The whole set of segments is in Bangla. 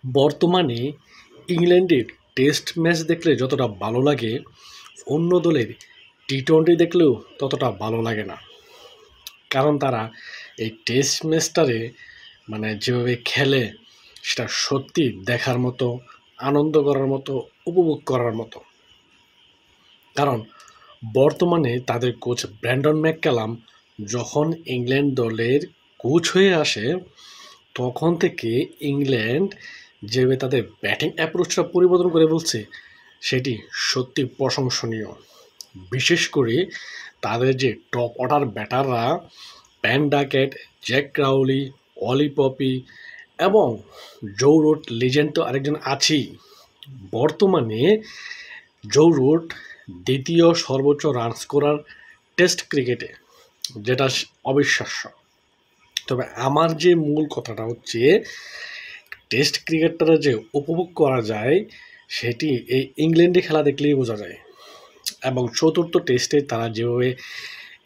বর্তমানে ইংল্যান্ডের টেস্ট ম্যাচ দেখলে যতটা ভালো লাগে, অন্য দলের টি-টোয়েন্টি দেখলেও ততটা ভালো লাগে না। কারণ তারা এই টেস্ট ম্যাচটারে যেভাবে খেলে সেটা সত্যি দেখার মতো, আনন্দ করার মতো, উপভোগ করার মতো। কারণ বর্তমানে তাদের কোচ ব্র্যান্ডন ম্যাককালাম যখন ইংল্যান্ড দলের কোচ হয়ে আসে, তখন থেকে ইংল্যান্ড যেভাবে তাদের ব্যাটিং অ্যাপ্রোচটা পরিবর্তন করে বলছে, সেটি সত্যি প্রশংসনীয়। বিশেষ করে তাদের যে টপ অর্ডার ব্যাটাররা Ben Duckett, Zak Crawley, Ollie Pope এবং জো রুট, লিজেন্ড তো আরেকজন আছেই। বর্তমানে জো রুট দ্বিতীয় সর্বোচ্চ রান স্কোরার টেস্ট ক্রিকেটে, যেটা অবিশ্বাস্য। তবে আমার যে মূল কথাটা হচ্ছে, টেস্ট ক্রিকেটটা যে উপভোগ করা যায় সেটি এই ইংল্যান্ডে খেলা দেখলেই বোঝা যায়। এবং চতুর্থ টেস্টে তারা যেভাবে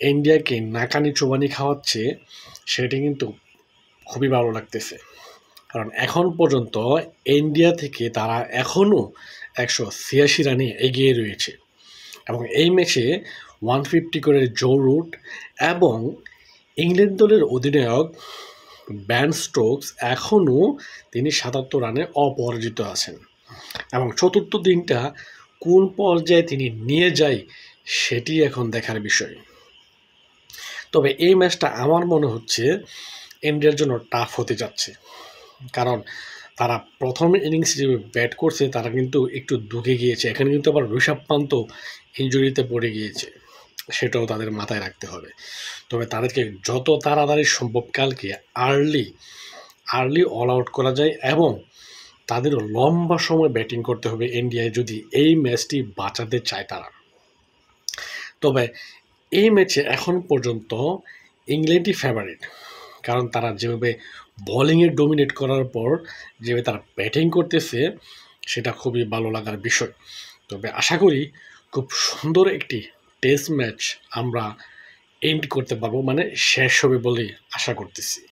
ইন্ডিয়াকে নাকানি চোবানি খাওয়াচ্ছে, সেটি কিন্তু খুবই ভালো লাগতেছে। কারণ এখন পর্যন্ত ইন্ডিয়া থেকে তারা এখনও 186 রানে এগিয়ে রয়েছে। এবং এই ম্যাচে 150 করে জো রুট এবং ইংল্যান্ড দলের অধিনায়ক বেন স্টোকস এখনও তিনি 77 রানে অপরাজিত আছেন। এবং চতুর্থ দিনটা কোন পর্যায়ে তিনি নিয়ে যায় সেটি এখন দেখার বিষয়। তবে এই ম্যাচটা আমার মনে হচ্ছে ইন্ডিয়ার জন্য টাফ হতে যাচ্ছে। কারণ তারা প্রথম ইনিংস যে ব্যাট করছে তারা কিন্তু একটু ধুকে গিয়েছে। এখানে কিন্তু আবার ঋষভ পান্ত ইনজুরিতে পড়ে গিয়েছে, সেটাও তাদের মাথায় রাখতে হবে। তবে তাদেরকে যত তাড়াতাড়ি সম্ভব কালকে আর্লি অল আউট করা যায় এবং তাদেরও লম্বা সময় ব্যাটিং করতে হবে ইন্ডিয়ায়, যদি এই ম্যাচটি বাঁচাতে চায় তারা। তবে এই ম্যাচে এখন পর্যন্ত ইংল্যান্ডই ফেভারিট। কারণ তারা যেভাবে বোলিংয়ে ডমিনেট করার পর যেভাবে তারা ব্যাটিং করতেছে, সেটা খুবই ভালো লাগার বিষয়। তবে আশা করি খুব সুন্দর একটি টেস্ট ম্যাচ আমরা এন্ড করতে পারবো, শেষ হবে বলেই আশা করতেছি।